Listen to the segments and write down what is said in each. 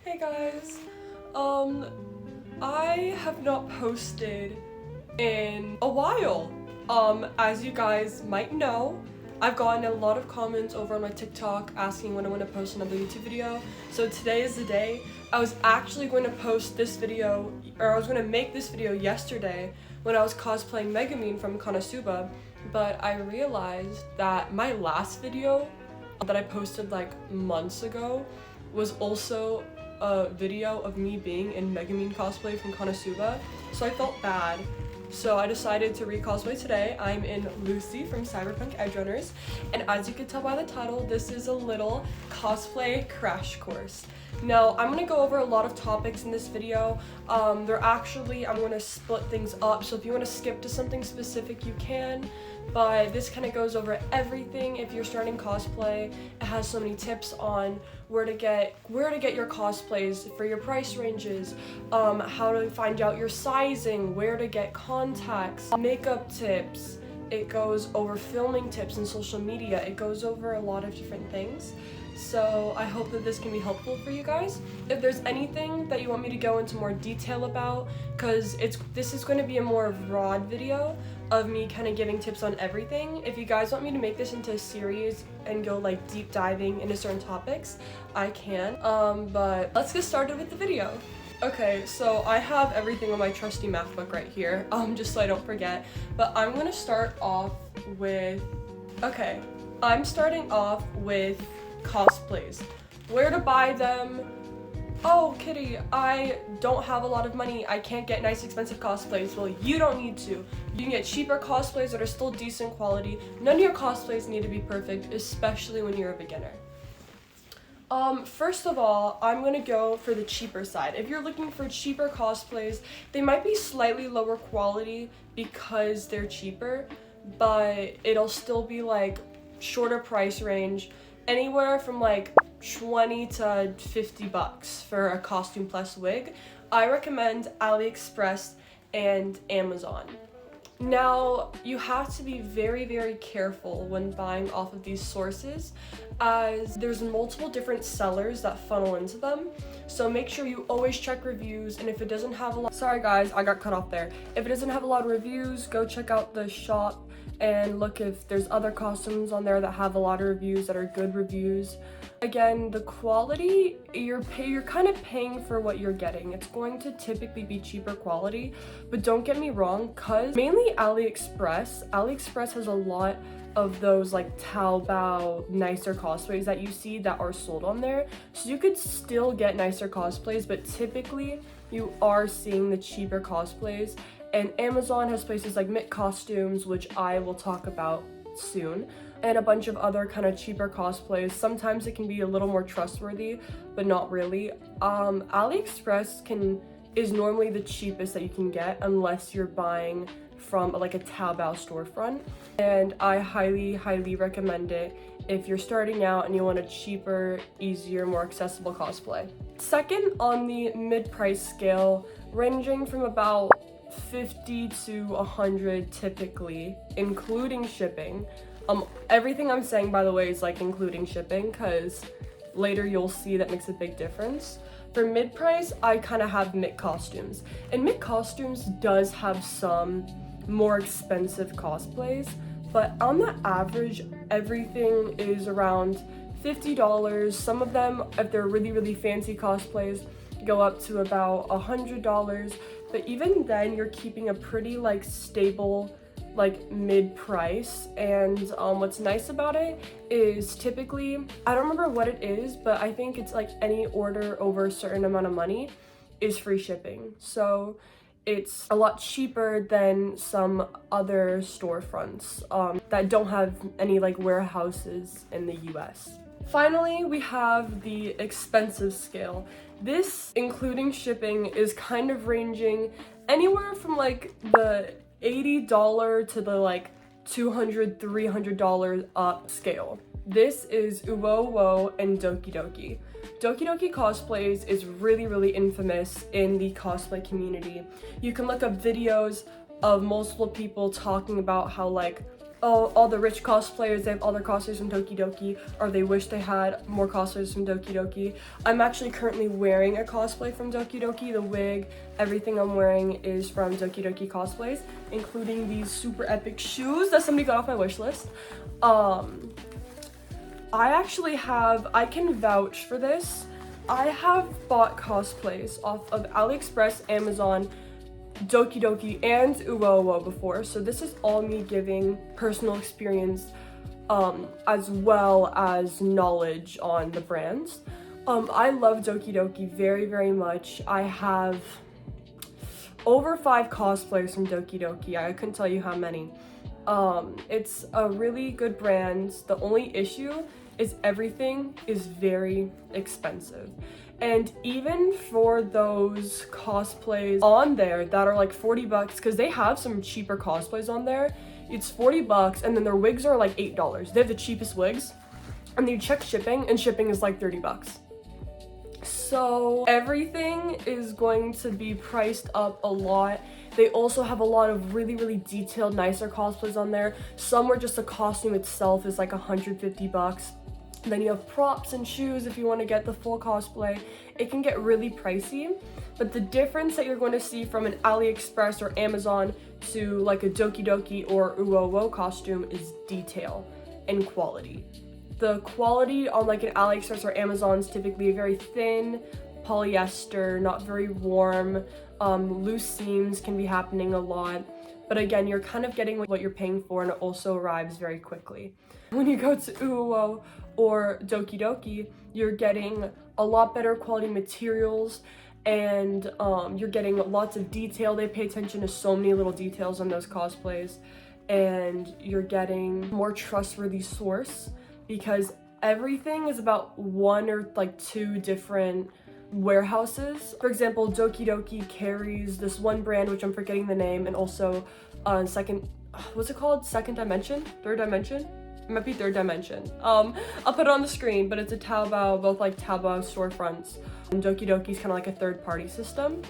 Hey guys, I have not posted in a while. As you guys might know, I've gotten a lot of comments over on my TikTok asking when I want to post another YouTube video. So today is the day. I was actually going to post this video, or I was going to make this video yesterday when I was cosplaying Megumin from Konosuba, but I realized that my last video that I posted like months ago was also a video of me being in Megumin cosplay from Konosuba, so I felt bad. So I decided to re-cosplay today. I'm in Lucy from Cyberpunk Edgerunners, and as you can tell by the title, this is a little cosplay crash course. Now, I'm gonna go over a lot of topics in this video. I'm gonna split things up, so if you want to skip to something specific, you can. But this kind of goes over everything if you're starting cosplay. It has so many tips on where to get your cosplays for your price ranges, how to find out your sizing, where to get contacts, makeup tips. It goes over filming tips and social media. It goes over a lot of different things. So I hope that this can be helpful for you guys. If there's anything that you want me to go into more detail about, because this is going to be a more broad video of me kind of giving tips on everything. If you guys want me to make this into a series and go like deep diving into certain topics, I can. But let's get started with the video. Okay, so I have everything on my trusty math book right here, just so I don't forget. But I'm gonna start off with, I'm starting off with cosplays. Where to buy them? Oh, Kitty, I don't have a lot of money. I can't get nice, expensive cosplays. Well, you don't need to. You can get cheaper cosplays that are still decent quality. None of your cosplays need to be perfect, especially when you're a beginner. First of all, I'm gonna go for the cheaper side. If you're looking for cheaper cosplays, they might be slightly lower quality because they're cheaper, but it'll still be like shorter price range, anywhere from like 20 to 50 bucks for a costume plus wig. I recommend AliExpress and Amazon. Now, you have to be very, very careful when buying off of these sources, as there's multiple different sellers that funnel into them. So make sure you always check reviews, and if it doesn't have a lot— sorry guys, I got cut off there. If it doesn't have a lot of reviews, go check out the shop and look if there's other costumes on there that have a lot of reviews that are good reviews. Again, the quality, you're kind of paying for what you're getting. It's going to typically be cheaper quality, but don't get me wrong, cause mainly AliExpress has a lot of those like Taobao nicer cosplays that you see that are sold on there. So you could still get nicer cosplays, but typically you are seeing the cheaper cosplays. And Amazon has places like Mitt Costumes, which I will talk about soon, and a bunch of other kind of cheaper cosplays. Sometimes it can be a little more trustworthy, but not really. AliExpress is normally the cheapest that you can get unless you're buying from like a Taobao storefront, and I highly, highly recommend it if you're starting out and you want a cheaper, easier, more accessible cosplay. Second on the mid-price scale, ranging from about 50 to 100 typically, including shipping. Everything I'm saying, by the way, is like including shipping, because later you'll see that makes a big difference. For mid-price, I kind of have Mitt Costumes, and Mitt Costumes does have some more expensive cosplays, but on the average, everything is around $50. Some of them, if they're really, really fancy cosplays, go up to about $100, but even then you're keeping a pretty like stable like mid-price. And what's nice about it is typically, I don't remember what it is, but I think it's like any order over a certain amount of money is free shipping, so it's a lot cheaper than some other storefronts that don't have any like warehouses in the US. Finally, we have the expensive scale. This, including shipping, is kind of ranging anywhere from like the $80 to the like $200, $300 up scale. This is Uwo and Doki Doki. Doki Doki Cosplays is really, really infamous in the cosplay community. You can look up videos of multiple people talking about how like, all the rich cosplayers, they have all their cosplayers from Doki Doki, or they wish they had more cosplayers from Doki Doki. I'm actually currently wearing a cosplay from Doki Doki. The wig, everything I'm wearing is from Doki Doki Cosplays, including these super epic shoes that somebody got off my wish list. I can vouch for this. I have bought cosplays off of AliExpress, Amazon, Doki Doki, and Uwo before, so this is all me giving personal experience as well as knowledge on the brands. I love Doki Doki very, very much. I have over 5 cosplays from Doki Doki. I couldn't tell you how many. It's a really good brand. The only issue is everything is very expensive. And even for those cosplays on there that are like 40 bucks, because they have some cheaper cosplays on there, it's 40 bucks, and then their wigs are like $8. They have the cheapest wigs, and you check shipping, and shipping is like 30 bucks. So everything is going to be priced up a lot. They also have a lot of really, really detailed, nicer cosplays on there. Some where just the costume itself is like 150 bucks. Then you have props and shoes if you want to get the full cosplay. It can get really pricey, but the difference that you're going to see from an AliExpress or Amazon to like a Doki Doki or Uwo costume is detail and quality. The quality on like an AliExpress or Amazon is typically very thin, polyester, not very warm. Loose seams can be happening a lot. But again, you're kind of getting what you're paying for, and it also arrives very quickly. When you go to Uwo or Doki Doki, you're getting a lot better quality materials, and you're getting lots of detail. They pay attention to so many little details on those cosplays, and you're getting more trustworthy source because everything is about 1 or like 2 different warehouses. For example, Doki Doki carries this one brand, which I'm forgetting the name, and also what's it called? Second Dimension? Third Dimension? It might be Third Dimension. I'll put it on the screen, but it's a Taobao, both like Taobao storefronts. And Doki Doki is kind of like a third-party system.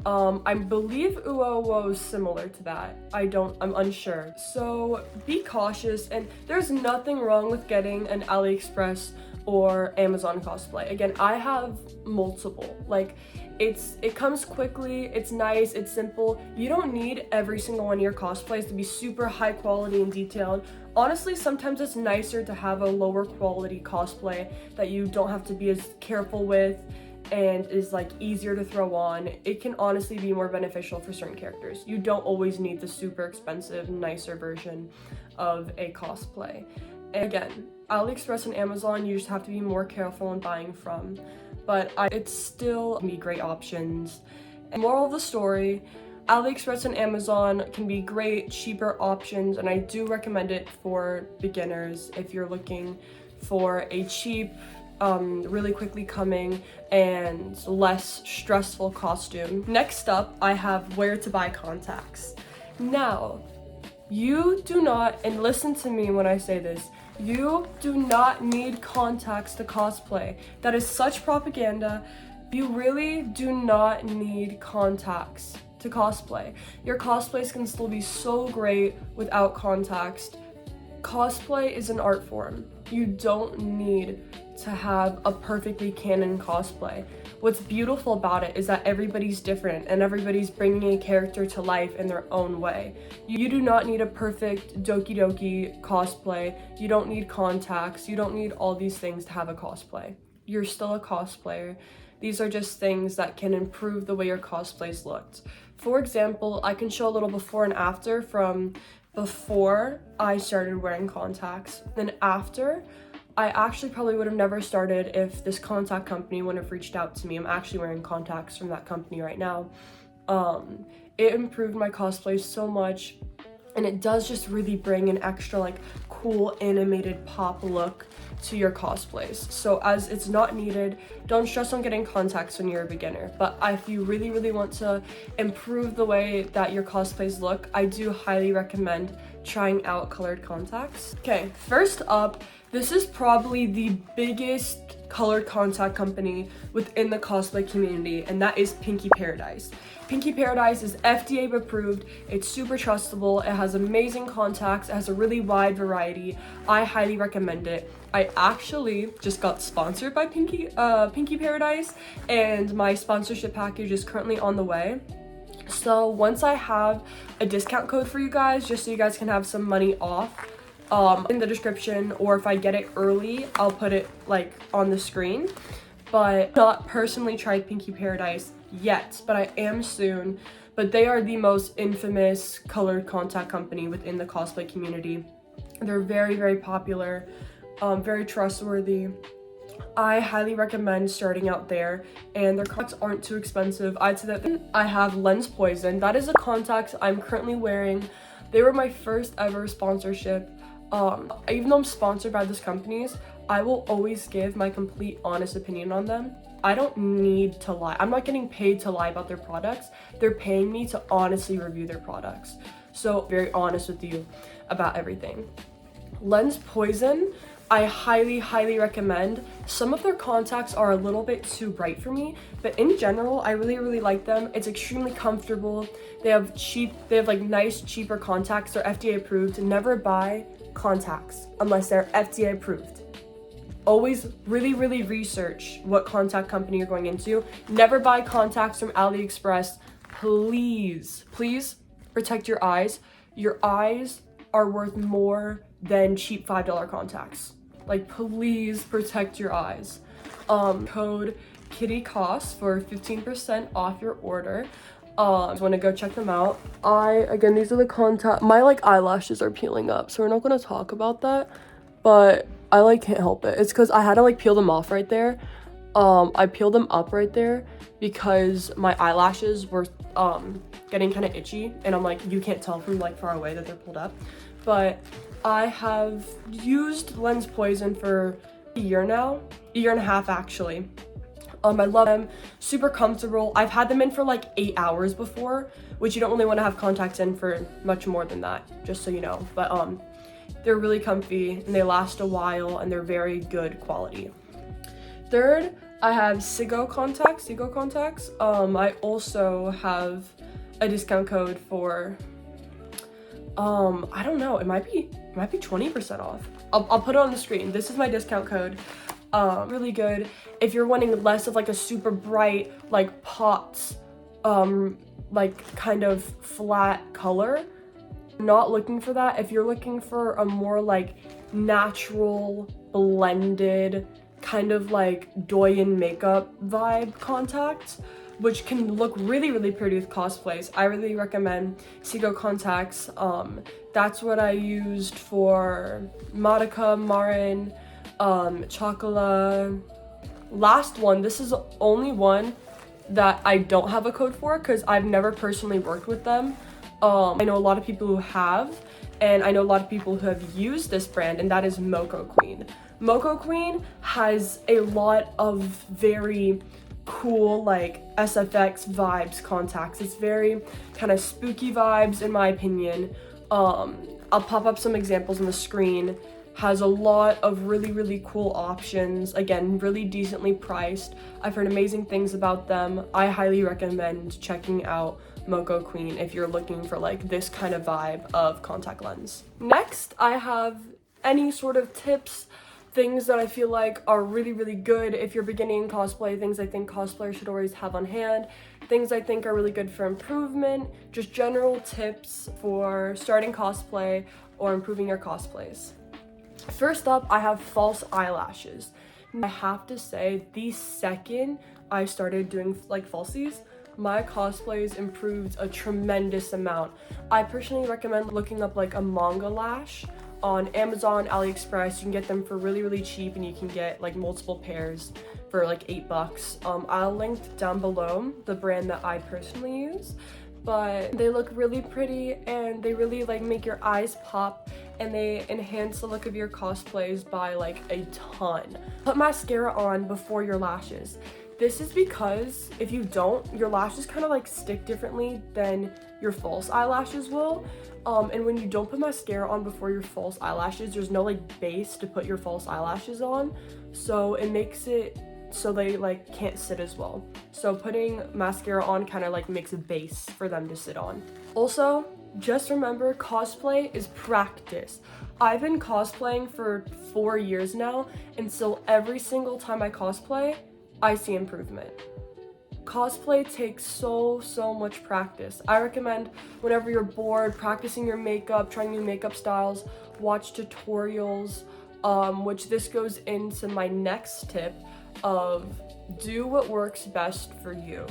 I believe Uwo is similar to that. I'm unsure. So be cautious, and there's nothing wrong with getting an AliExpress or Amazon cosplay. Again, I have multiple. Like, it comes quickly, it's nice, it's simple. You don't need every single one of your cosplays to be super high quality and detailed. Honestly, sometimes it's nicer to have a lower quality cosplay that you don't have to be as careful with and is like easier to throw on. It can honestly be more beneficial for certain characters. You don't always need the super expensive, nicer version of a cosplay. And again, AliExpress and Amazon, you just have to be more careful in buying from, but it's still be great options. And moral of the story, AliExpress and Amazon can be great, cheaper options, and I do recommend it for beginners if you're looking for a cheap, really quickly coming and less stressful costume. Next up, I have where to buy contacts. Now, you do not, and listen to me when I say this, you do not need contacts to cosplay. That is such propaganda. You really do not need contacts to cosplay. Your cosplays can still be so great without contacts. Cosplay is an art form. You don't need to have a perfectly canon cosplay. What's beautiful about it is that everybody's different and everybody's bringing a character to life in their own way. You do not need a perfect Doki Doki cosplay. You don't need contacts. You don't need all these things to have a cosplay. You're still a cosplayer. These are just things that can improve the way your cosplays looked. For example, I can show a little before and after from before I started wearing contacts. Then after, I actually probably would have never started if this contact company wouldn't have reached out to me. I'm actually wearing contacts from that company right now. It improved my cosplay so much, and it does just really bring an extra like cool animated pop look to your cosplays. So as it's not needed, don't stress on getting contacts when you're a beginner. But if you really, really want to improve the way that your cosplays look, I do highly recommend trying out colored contacts. Okay, first up, This is probably the biggest colored contact company within the cosplay community, and that is Pinky Paradise. Pinky Paradise is FDA approved, it's super trustable, it has amazing contacts, it has a really wide variety. I highly recommend it. I actually just got sponsored by Pinky Paradise, and my sponsorship package is currently on the way. So once I have a discount code for you guys, just so you guys can have some money off, in the description, or if I get it early, I'll put it like on the screen. But not personally tried Pinky Paradise yet, but I am soon. But they are the most infamous colored contact company within the cosplay community. They're very, very popular, very trustworthy. I highly recommend starting out there, and their contacts aren't too expensive. I'd say that I have Lens Poison. That is a contact I'm currently wearing. They were my first ever sponsorship. Even though I'm sponsored by these companies, I will always give my complete honest opinion on them. I don't need to lie. I'm not getting paid to lie about their products. They're paying me to honestly review their products. So very honest with you about everything. Lens Poison, I highly, highly recommend. Some of their contacts are a little bit too bright for me, but in general, I really, really like them. It's extremely comfortable. They have like nice, cheaper contacts. They're FDA approved. Never buy contacts unless they're FDA approved. Always really, really research what contact company you're going into. Never buy contacts from AliExpress. Please, please protect your eyes. Your eyes are worth more than cheap $5 contacts. Like, please protect your eyes. Code KittyCost for 15% off your order. Just want to go check them out. Again, these are the contact. My like eyelashes are peeling up, so we're not going to talk about that, but I like can't help it. It's because I had to like peel them off right there. I peeled them up right there because my eyelashes were getting kind of itchy, and I'm like, you can't tell from like far away that they're pulled up. But I have used Lens Poison for a year now, a year and a half actually. I love them, super comfortable. I've had them in for like 8 hours before, which you don't really want to have contacts in for much more than that, just so you know. But they're really comfy and they last a while and they're very good quality. Third, I have Seago contacts. I also have a discount code for I don't know, it might be 20% off. I'll put it on the screen. This is my discount code. Really good if you're wanting less of like a super bright like pots like kind of flat color. Not looking for that. If you're looking for a more like natural blended kind of like Doyen makeup vibe contact, which can look really, really pretty with cosplays, I really recommend Seago contacts. That's what I used for Madoka, Marin, Chocola. Last one, this is the only one that I don't have a code for because I've never personally worked with them. I know a lot of people who have, and I know a lot of people who have used this brand, and that is Moko Queen. Moko Queen has a lot of very cool like SFX vibes contacts. It's very kind of spooky vibes in my opinion. I'll pop up some examples on the screen. Has a lot of really, really cool options. Again, really decently priced. I've heard amazing things about them. I highly recommend checking out Moko Queen if you're looking for like this kind of vibe of contact lens. Next, I have any sort of tips, things that I feel like are really, really good if you're beginning in cosplay, things I think cosplayers should always have on hand, things I think are really good for improvement, just general tips for starting cosplay or improving your cosplays. First up, I have false eyelashes. I have to say, the second I started doing like falsies, my cosplays improved a tremendous amount. I personally recommend looking up like a manga lash on Amazon, AliExpress. You can get them for really, really cheap, and you can get like multiple pairs for like $8. I'll link down below the brand that I personally use, but they look really pretty and they really like make your eyes pop, and they enhance the look of your cosplays by like a ton. Put mascara on before your lashes. This is because if you don't, your lashes kind of like stick differently than your false eyelashes will. And when you don't put mascara on before your false eyelashes, there's no like base to put your false eyelashes on, so it makes it so they like can't sit as well. So putting mascara on kind of like makes a base for them to sit on. Also, just remember, cosplay is practice. I've been cosplaying for 4 years now, and still every single time I cosplay, I see improvement. Cosplay takes so much practice. I recommend whenever you're bored, practicing your makeup, trying new makeup styles, watch tutorials, which this goes into my next tip of do what works best for you.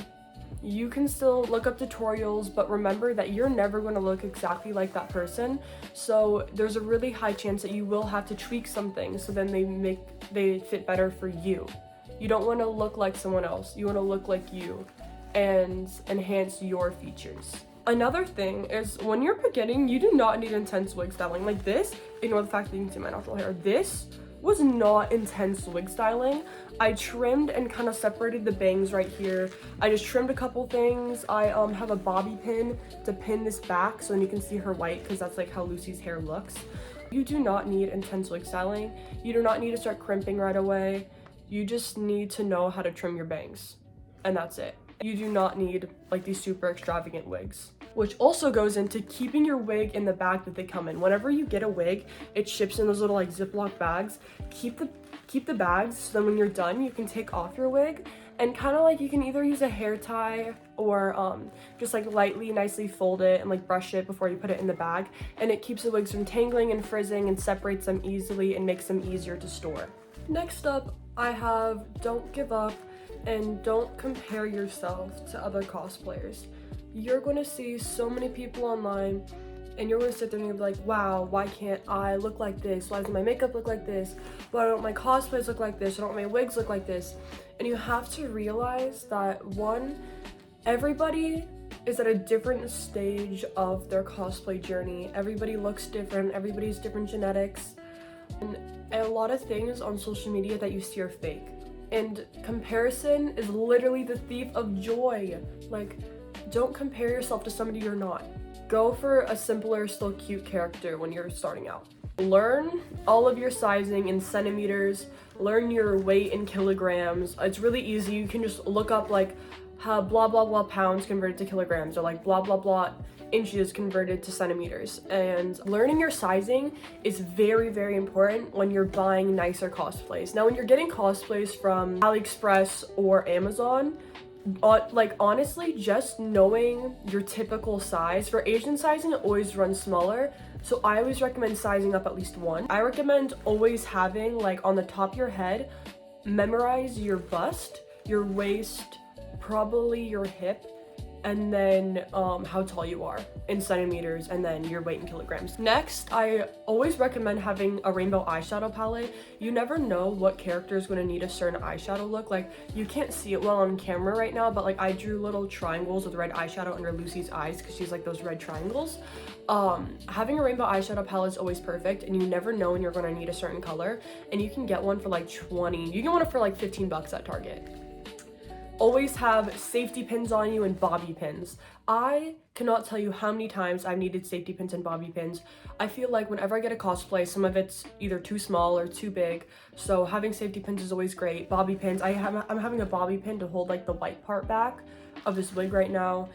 You can still look up tutorials, but remember that you're never going to look exactly like that person. So there's a really high chance that you will have to tweak some things so then they fit better for you. You don't want to look like someone else. You want to look like you and enhance your features. Another thing is when you're beginning, you do not need intense wig styling. Like this, ignore the fact that you can see my natural hair. This was not intense wig styling. I trimmed and kind of separated the bangs right here. I just trimmed a couple things. I have a bobby pin to pin this back so then you can see her white, because that's like how Lucy's hair looks. You do not need intense wig styling. You do not need to start crimping right away. You just need to know how to trim your bangs, and that's it. You do not need like these super extravagant wigs, which also goes into keeping your wig in the bag that they come in. Whenever you get a wig, it ships in those little like Ziploc bags. Keep the bags so then when you're done, you can take off your wig and kind of like you can either use a hair tie or just like lightly, nicely fold it and like brush it before you put it in the bag. And it keeps the wigs from tangling and frizzing and separates them easily and makes them easier to store. Next up, I have don't give up and don't compare yourself to other cosplayers. You're going to see so many people online and you're going to sit there and you'll be like, wow, why can't I look like this? Why doesn't my makeup look like this? Why don't my cosplays look like this? Why don't my wigs look like this? And you have to realize that one, everybody is at a different stage of their cosplay journey. Everybody looks different. Everybody's different genetics. And a lot of things on social media that you see are fake. And comparison is literally the thief of joy. Like, don't compare yourself to somebody you're not. Go for a simpler, still cute character when you're starting out. Learn all of your sizing in centimeters. Learn your weight in kilograms. It's really easy. You can just look up like how blah blah blah pounds converted to kilograms, or like blah blah blah inches converted to centimeters. And learning your sizing is very important when you're buying nicer cosplays. Now when you're getting cosplays from AliExpress or Amazon, like honestly, just knowing your typical size. For Asian sizing, it always runs smaller, so I always recommend sizing up at least one. I recommend always having like on the top of your head, memorize your bust, your waist, probably your hip, and then how tall you are in centimeters, and then your weight in kilograms. Next, I always recommend having a rainbow eyeshadow palette. You never know what character is going to need a certain eyeshadow look. Like, you can't see it well on camera right now, but like I drew little triangles with red eyeshadow under Lucy's eyes because she's like those red triangles. Having a rainbow eyeshadow palette is always perfect, and you never know when you're going to need a certain color, and you can get one for like 20. You can get one for like 15 bucks at Target. Always have safety pins on you and bobby pins. I cannot tell you how many times I've needed safety pins and bobby pins. I feel like whenever I get a cosplay, some of it's either too small or too big, so having safety pins is always great. Bobby pins, I'm having a bobby pin to hold like the white part back of this wig right now.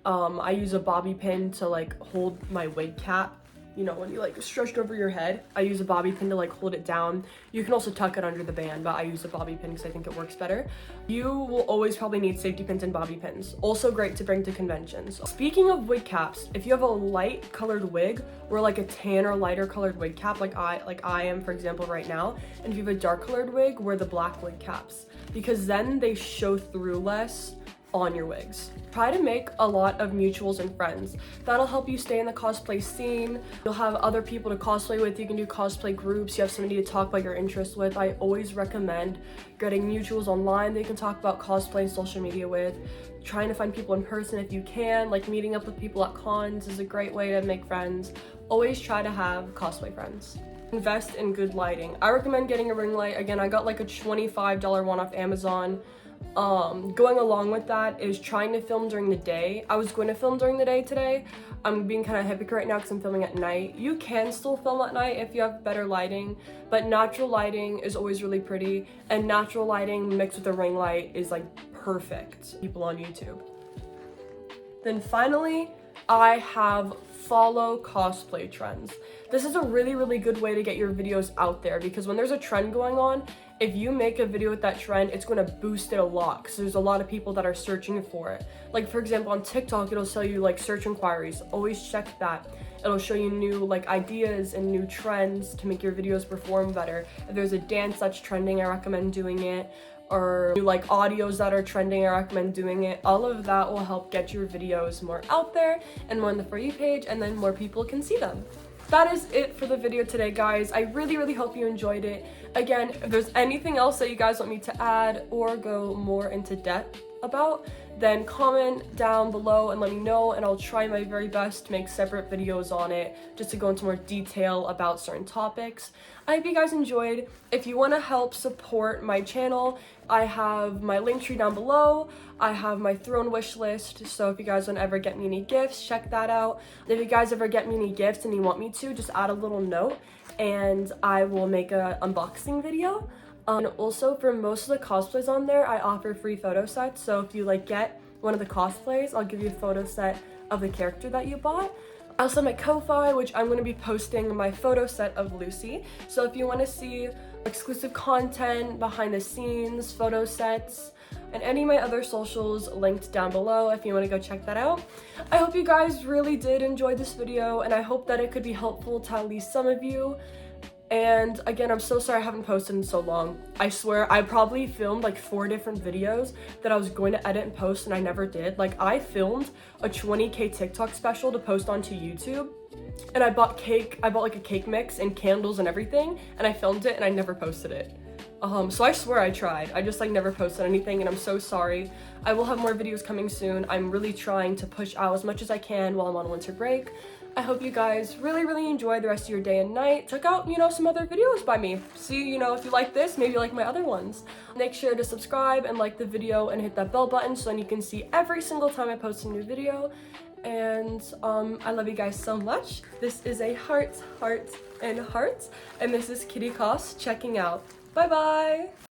I use a bobby pin to like hold my wig cap. You know, when you like stretched over your head, I use a bobby pin to like hold it down. You can also tuck it under the band, but I use a bobby pin because I think it works better. You will always probably need safety pins and bobby pins. Also great to bring to conventions. Speaking of wig caps, if you have a light colored wig or like a tan or lighter colored wig cap, like I am for example right now, and if you have a dark colored wig, wear the black wig caps because then they show through less on your wigs. Try to make a lot of mutuals and friends. That'll help you stay in the cosplay scene. You'll have other people to cosplay with. You can do cosplay groups. You have somebody to talk about your interests with. I always recommend getting mutuals online that you can talk about cosplay and social media with. Trying to find people in person if you can, like meeting up with people at cons is a great way to make friends. Always try to have cosplay friends. Invest in good lighting. I recommend getting a ring light. Again, I got like a $25 one off Amazon. Going along with that is trying to film during the day. I was going to film during the day today. I'm being kind of hypocrite right now because I'm filming at night. You can still film at night if you have better lighting, but natural lighting is always really pretty, and natural lighting mixed with a ring light is like perfect. People on YouTube. Then finally, I have follow cosplay trends. This is a really good way to get your videos out there, because when there's a trend going on, if you make a video with that trend, it's going to boost it a lot because there's a lot of people that are searching for it. Like for example, on TikTok, it'll show you like search inquiries. Always check that. It'll show you new like ideas and new trends to make your videos perform better. If there's a dance that's trending, I recommend doing it. Or new like audios that are trending, I recommend doing it. All of that will help get your videos more out there and more on the For You page, and then more people can see them. That is it for the video today, guys. I really hope you enjoyed it. Again, if there's anything else that you guys want me to add or go more into depth about, then comment down below and let me know, and I'll try my very best to make separate videos on it just to go into more detail about certain topics. I hope you guys enjoyed. If you want to help support my channel, I have my link tree down below. I have my throne wish list, so if you guys want to ever get me any gifts, check that out. If you guys ever get me any gifts and you want me to, just add a little note and I will make an unboxing video. And also for most of the cosplays on there, I offer free photo sets, so if you like get one of the cosplays, I'll give you a photo set of the character that you bought. I also have my Ko-fi, which I'm going to be posting my photo set of Lucy, so if you want to see exclusive content, behind the scenes, photo sets, and any of my other socials linked down below if you want to go check that out. I hope you guys really did enjoy this video, and I hope that it could be helpful to at least some of you. And again, I'm so sorry I haven't posted in so long. I swear I probably filmed like 4 different videos that I was going to edit and post and I never did. Like I filmed a 20K TikTok special to post onto YouTube, and I bought like a cake mix and candles and everything, and I filmed it and I never posted it. So I swear I tried. I just like never posted anything, and I'm so sorry. I will have more videos coming soon. I'm really trying to push out as much as I can while I'm on winter break. I hope you guys really enjoy the rest of your day and night. Check out, some other videos by me. See, if you like this, maybe you like my other ones. Make sure to subscribe and like the video and hit that bell button so then you can see every single time I post a new video. And I love you guys so much. This is a heart, and this is Kitty Cos checking out. Bye bye!